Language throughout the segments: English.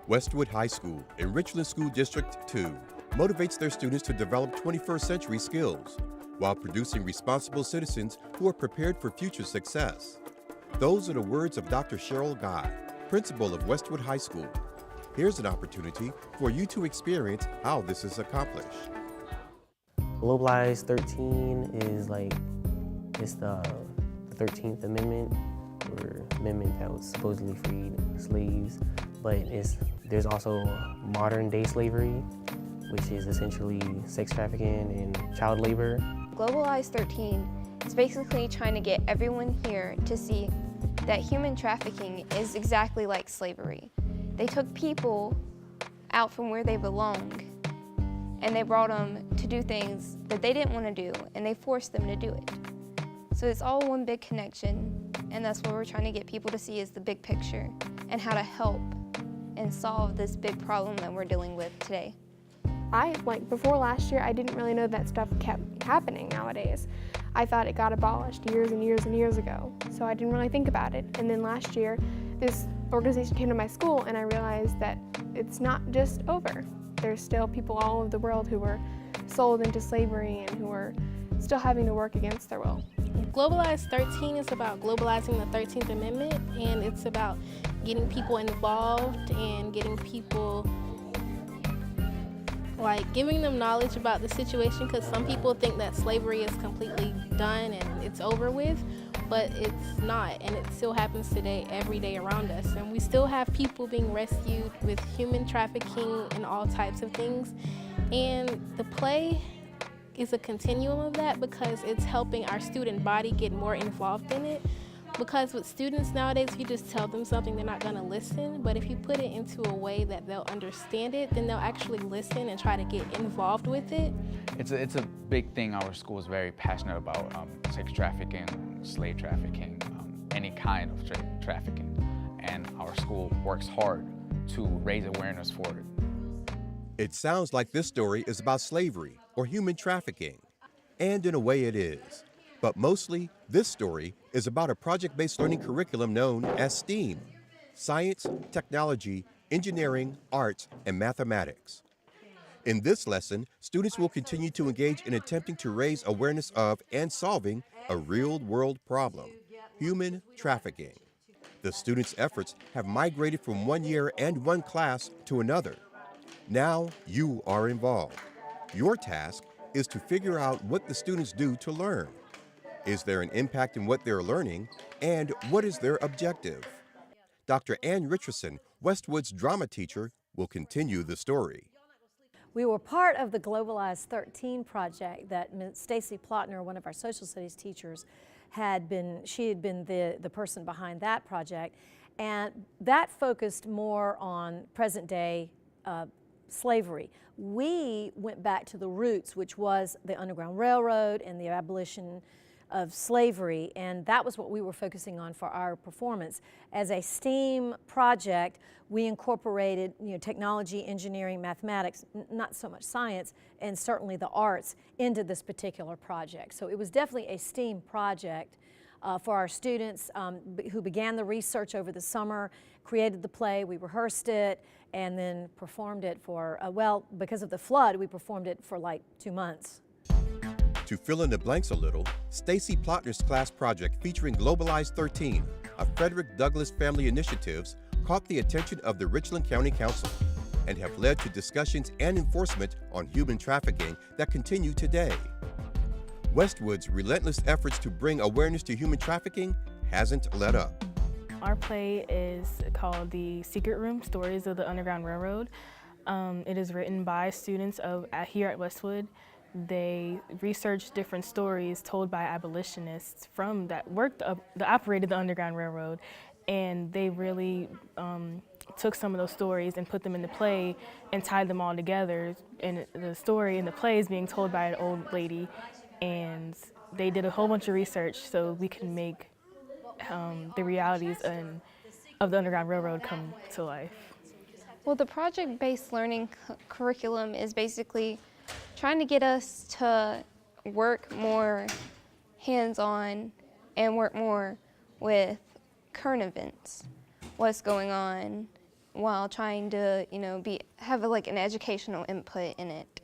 Westwood High School in Richland School District Two motivates their students to develop 21st century skills while producing responsible citizens who are prepared for future success. Those are the words of Dr. Cheryl Guy, principal of Westwood High School. Here's an opportunity for you to experience how this is accomplished. Globalize 13 is it's the 13th Amendment, or amendment that was supposedly freed slaves, but there's also modern day slavery, which is essentially sex trafficking and child labor. Globalize 13 is basically trying to get everyone here to see that human trafficking is exactly like slavery. They took people out from where they belong and they brought them to do things that they didn't want to do, and they forced them to do it. So it's all one big connection, and that's what we're trying to get people to see is the big picture and how to help and solve this big problem that we're dealing with today. Before last year, I didn't really know that stuff kept happening nowadays. I thought it got abolished years and years and years ago, so I didn't really think about it. And then last year, this organization came to my school, and I realized that it's not just over. There's still people all over the world who were sold into slavery and who are still having to work against their will. Globalize 13 is about globalizing the 13th Amendment, and it's about getting people involved and getting people, giving them knowledge about the situation, because some people think that slavery is completely done and it's over with, but it's not, and it still happens today, every day around us. And we still have people being rescued with human trafficking and all types of things. And the play is a continuum of that, because it's helping our student body get more involved in it. Because with students nowadays, if you just tell them something, they're not gonna listen. But if you put it into a way that they'll understand it, then they'll actually listen and try to get involved with it. It's a big thing our school is very passionate about, sex trafficking, slave trafficking, any kind of trafficking. And our school works hard to raise awareness for it. It sounds like this story is about slavery or human trafficking, and in a way it is. But mostly, this story is about a project-based learning curriculum known as STEAM: science, technology, engineering, arts, and mathematics. In this lesson, students will continue to engage in attempting to raise awareness of and solving a real-world problem: human trafficking. The students' efforts have migrated from one year and one class to another. Now you are involved. Your task is to figure out what the students do to learn. Is there an impact in what they're learning, and what is their objective? Dr. Ann Richardson, Westwood's drama teacher, will continue the story. We were part of the Globalize 13 project that Stacy Plotner, one of our social studies teachers, she had been the person behind that project, and that focused more on present day slavery. We went back to the roots, which was the Underground Railroad and the abolition of slavery, and that was what we were focusing on for our performance. As a STEAM project, we incorporated technology, engineering, mathematics, not so much science, and certainly the arts into this particular project. So it was definitely a STEAM project for our students who began the research over the summer, created the play, we rehearsed it, and then performed it for, because of the flood, we performed it for 2 months. To fill in the blanks a little, Stacy Plotner's class project featuring Globalize 13, a Frederick Douglass Family Initiatives, caught the attention of the Richland County Council and have led to discussions and enforcement on human trafficking that continue today. Westwood's relentless efforts to bring awareness to human trafficking hasn't let up. Our play is called The Secret Room: Stories of the Underground Railroad. It is written by students here at Westwood. They researched different stories told by abolitionists that operated the Underground Railroad, and they really took some of those stories and put them in the play and tied them all together. And the story in the play is being told by an old lady, and they did a whole bunch of research so we can make the realities of the Underground Railroad come to life. Well, the project-based learning curriculum is basically trying to get us to work more hands-on and work more with current events, what's going on while trying to, have an educational input in it.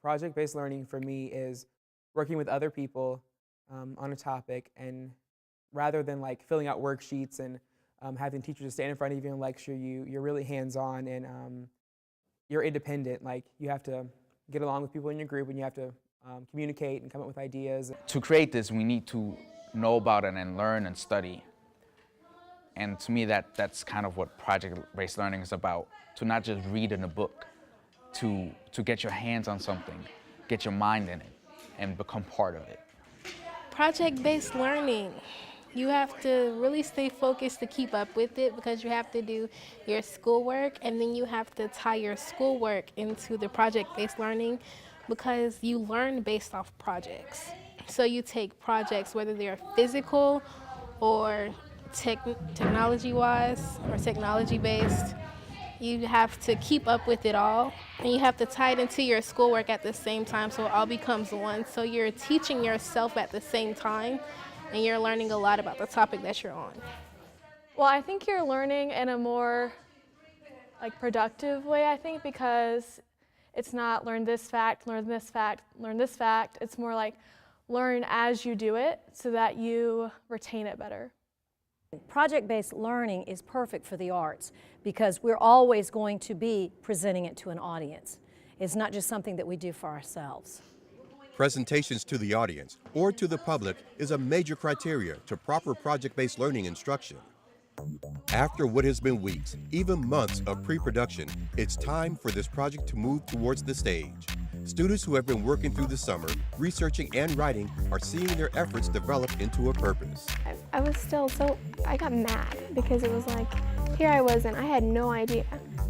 Project-based learning for me is working with other people on a topic, and rather than like filling out worksheets and having teachers just stand in front of you and lecture you, you're really hands-on and you're independent. Like, you have to get along with people in your group, and you have to communicate and come up with ideas. To create this, we need to know about it and learn and study. And to me, that's kind of what project-based learning is about, to not just read in a book, to get your hands on something, get your mind in it, and become part of it. Project-based learning, you have to really stay focused to keep up with it, because you have to do your schoolwork, and then you have to tie your schoolwork into the project-based learning, because you learn based off projects. So you take projects, whether they're physical or technology-wise or technology-based. You have to keep up with it all, and you have to tie it into your schoolwork at the same time, so it all becomes one. So you're teaching yourself at the same time, and you're learning a lot about the topic that you're on. Well, I think you're learning in a more productive way, I think, because it's not learn this fact, learn this fact, learn this fact. It's more like learn as you do it so that you retain it better. Project-based learning is perfect for the arts because we're always going to be presenting it to an audience. It's not just something that we do for ourselves. Presentations to the audience or to the public is a major criteria to proper project-based learning instruction. After what has been weeks, even months of pre-production, it's time for this project to move towards the stage. Students who have been working through the summer, researching and writing, are seeing their efforts develop into a purpose. I got mad because it was like, here I was and I had no idea.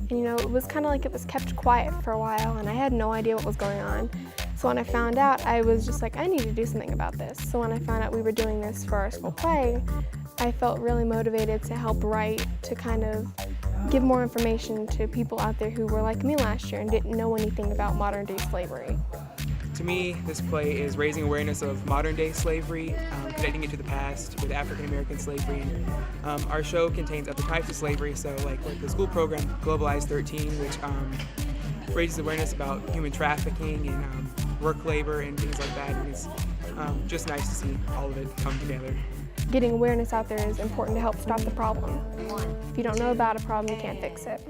And it was kind of like it was kept quiet for a while and I had no idea what was going on. So when I found out, I was just like, I need to do something about this. So when I found out we were doing this for our school play, I felt really motivated to help write, to kind of give more information to people out there who were like me last year and didn't know anything about modern day slavery. To me, this play is raising awareness of modern day slavery, connecting it to the past with African American slavery. Our show contains other types of slavery, so like with the school program Globalize 13, which raises awareness about human trafficking and work labor and things like that. And it's just nice to see all of it come together. Getting awareness out there is important to help stop the problem. If you don't know about a problem, you can't fix it.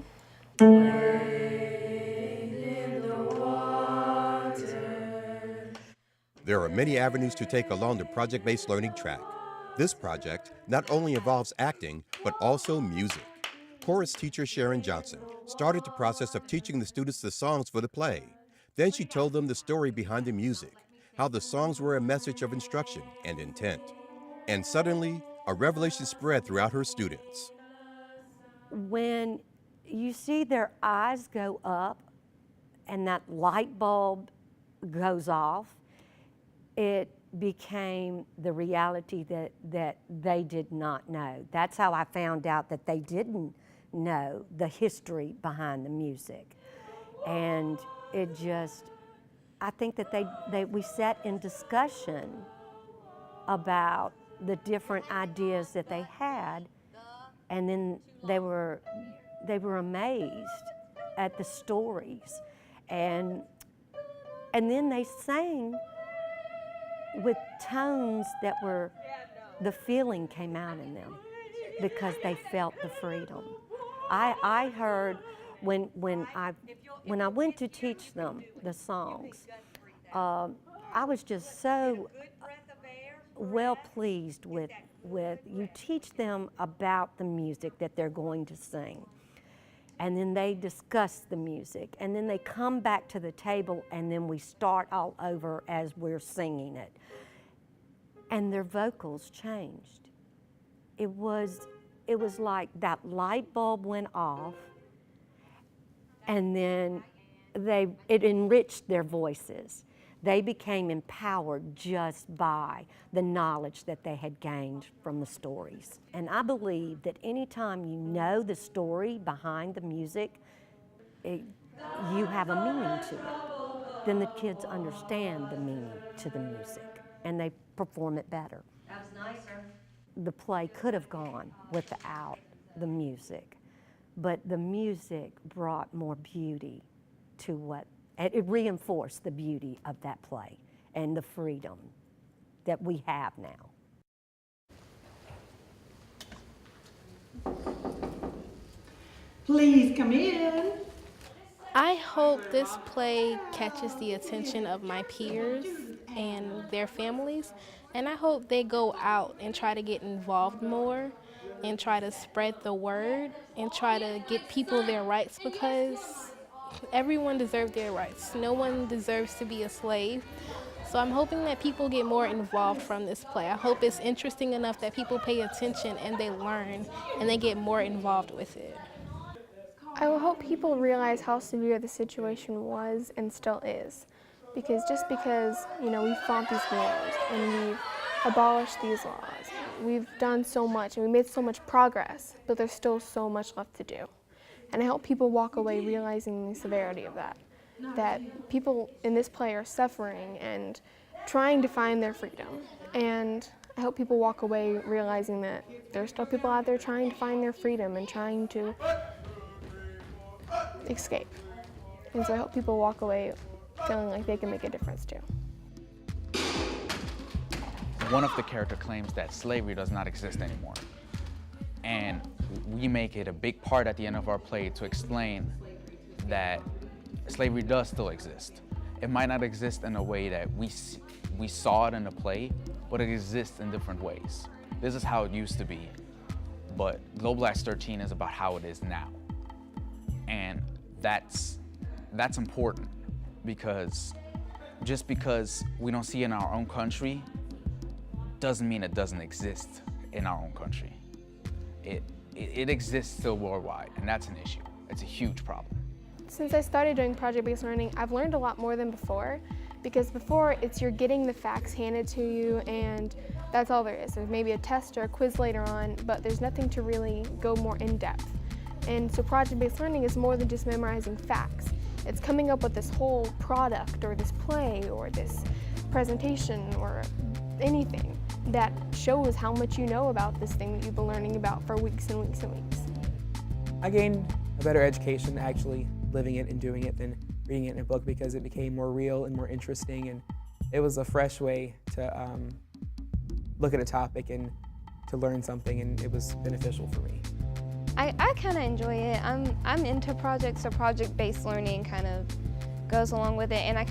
There are many avenues to take along the project-based learning track. This project not only involves acting, but also music. Chorus teacher Sharon Johnson started the process of teaching the students the songs for the play. Then she told them the story behind the music, how the songs were a message of instruction and intent. And suddenly, a revelation spread throughout her students. When you see their eyes go up and that light bulb goes off, it became the reality that they did not know. That's how I found out that they didn't know the history behind the music. And it just, I think that we sat in discussion about the different ideas that they had, and then they were amazed at the stories, and then they sang with tones that were, the feeling came out in them because they felt the freedom. I heard when I went to teach them the songs, I was just so well pleased with you teach them about the music that they're going to sing, and then they discuss the music, and then they come back to the table, and then we start all over as we're singing it, and their vocals changed. It was like that light bulb went off, and then it enriched their voices. They became empowered just by the knowledge that they had gained from the stories. And I believe that anytime you know the story behind the music, you have a meaning to it. Then the kids understand the meaning to the music, and they perform it better. That was nicer. The play could have gone without the music, but the music brought more beauty to what, it reinforced the beauty of that play and the freedom that we have now. Please come in. I hope this play catches the attention of my peers and their families, and I hope they go out and try to get involved more and try to spread the word and try to get people their rights, because everyone deserves their rights. No one deserves to be a slave. So I'm hoping that people get more involved from this play. I hope it's interesting enough that people pay attention and they learn and they get more involved with it. I hope people realize how severe the situation was and still is. Because just because, we've fought these wars and we've abolished these laws, we've done so much and we made so much progress, but there's still so much left to do. And I hope people walk away realizing the severity of that people in this play are suffering and trying to find their freedom. And I hope people walk away realizing that there's still people out there trying to find their freedom and trying to escape. And so I hope people walk away feeling like they can make a difference too. One of the characters claims that slavery does not exist anymore. And we make it a big part at the end of our play to explain that slavery does still exist. It might not exist in a way that we saw it in the play, but it exists in different ways. This is how it used to be, but Globalize 13 is about how it is now. And that's important, because just because we don't see it in our own country doesn't mean it doesn't exist in our own country. It exists still worldwide, and that's an issue. It's a huge problem. Since I started doing project-based learning, I've learned a lot more than before, because before you're getting the facts handed to you and that's all there is. There's maybe a test or a quiz later on, but there's nothing to really go more in depth. And so project-based learning is more than just memorizing facts. It's coming up with this whole product or this play or this presentation or anything that shows how much you know about this thing that you've been learning about for weeks and weeks and weeks. I gained a better education actually living it and doing it than reading it in a book, because it became more real and more interesting, and it was a fresh way to look at a topic and to learn something, and it was beneficial for me. I kind of enjoy it. I'm into projects, so project-based learning kind of goes along with it, and I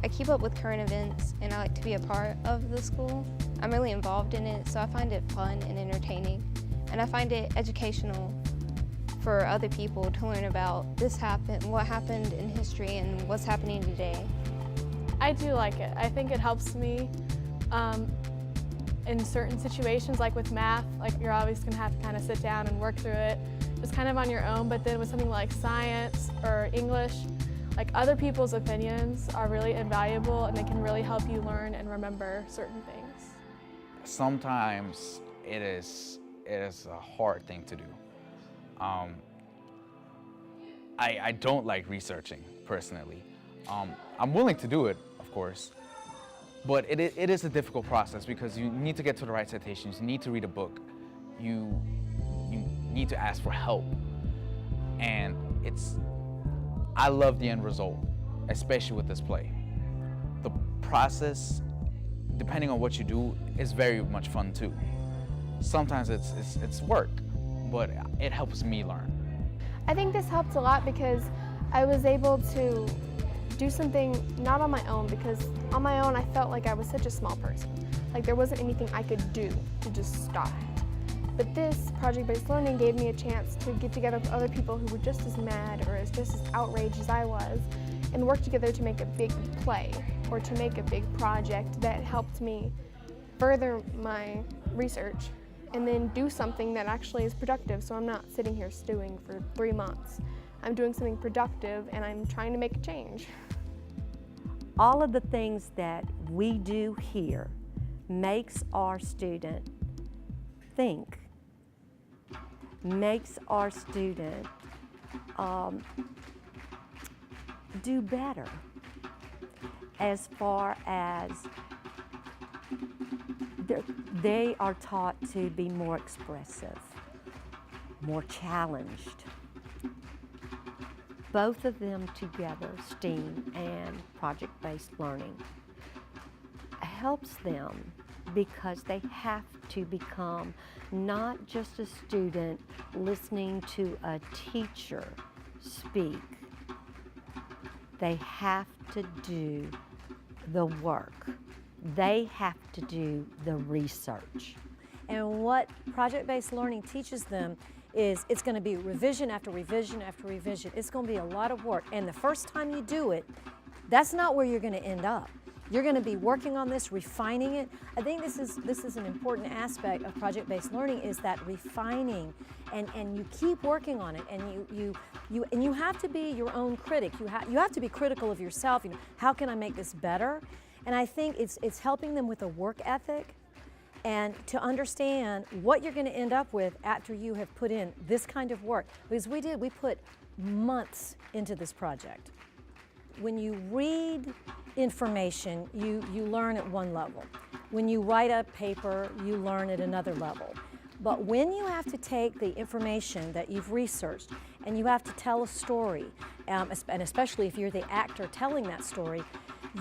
keep up with current events, and I like to be a part of the school. I'm really involved in it, so I find it fun and entertaining, and I find it educational for other people to learn about what happened in history and what's happening today. I do like it. I think it helps me in certain situations, like with math, like you're always going to have to kind of sit down and work through it just kind of on your own, but then with something like science or English, like other people's opinions are really invaluable and they can really help you learn and remember certain things. Sometimes it is a hard thing to do. I don't like researching personally. I'm willing to do it, of course, but it is a difficult process because you need to get to the right citations, you need to read a book, you need to ask for help, and I love the end result, especially with this play. The process, depending on what you do, is very much fun too. Sometimes it's work, but it helps me learn. I think this helped a lot because I was able to do something not on my own, because on my own I felt like I was such a small person. Like there wasn't anything I could do to just stop it. But this project-based learning gave me a chance to get together with other people who were just as mad or just as outraged as I was and work together to make a big play or to make a big project that helped me further my research and then do something that actually is productive, so I'm not sitting here stewing for 3 months. I'm doing something productive and I'm trying to make a change. All of the things that we do here makes our student think, makes our student do better as far as they are taught to be more expressive, more challenged, both of them together, STEAM and project-based learning, helps them because they have to become not just a student listening to a teacher speak. They have to do the work. They have to do the research. And what project-based learning teaches them is it's going to be revision after revision after revision. It's going to be a lot of work. And the first time you do it, that's not where you're going to end up. You're going to be working on this, refining it. I think this is an important aspect of project-based learning, is that refining, and you keep working on it, and you have to be your own critic. You have to be critical of yourself. You know, how can I make this better? And I think it's helping them with a work ethic, and to understand what you're going to end up with after you have put in this kind of work. Because we put months into this project. When you read information, you learn at one level. When you write a paper, you learn at another level. But when you have to take the information that you've researched and you have to tell a story, and especially if you're the actor telling that story,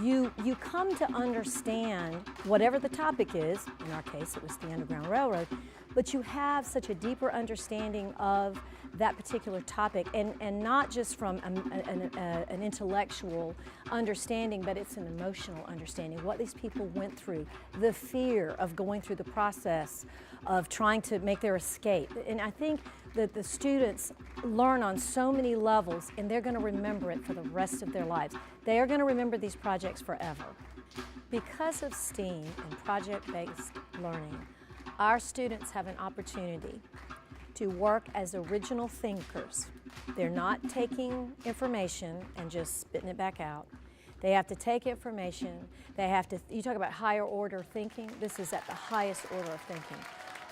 you come to understand whatever the topic is. In our case, it was the Underground Railroad, but you have such a deeper understanding of that particular topic, and not just from an intellectual understanding, but it's an emotional understanding, what these people went through, the fear of going through the process of trying to make their escape. And I think that the students learn on so many levels, and they're going to remember it for the rest of their lives. They are going to remember these projects forever. Because of STEAM and project-based learning, our students have an opportunity to work as original thinkers. They're not taking information and just spitting it back out. They have to take information. They have to, you talk about higher order thinking, this is at the highest order of thinking.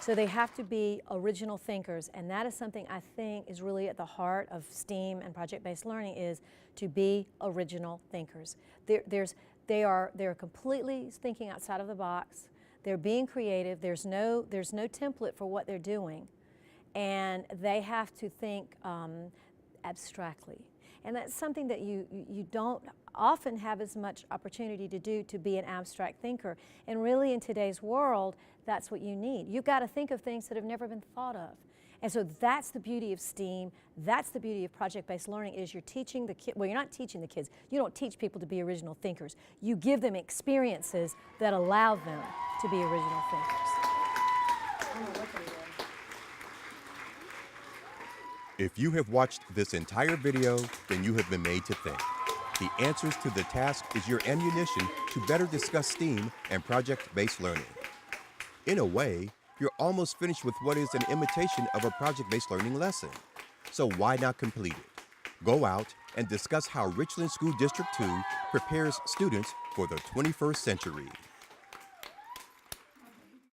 So they have to be original thinkers, and that is something I think is really at the heart of STEAM and project-based learning, is to be original thinkers. They're completely thinking outside of the box. They're being creative. There's no template for what they're doing, and they have to think abstractly. And that's something that you don't often have as much opportunity to do, to be an abstract thinker. And really in today's world, that's what you need. You've got to think of things that have never been thought of. And so that's the beauty of STEAM, that's the beauty of project-based learning, is you're teaching the kids, well, you're not teaching the kids, you don't teach people to be original thinkers. You give them experiences that allow them to be original thinkers. If you have watched this entire video, then you have been made to think. The answers to the task is your ammunition to better discuss STEAM and project-based learning. In a way, you're almost finished with what is an imitation of a project-based learning lesson. So why not complete it? Go out and discuss how Richland School District 2 prepares students for the 21st century.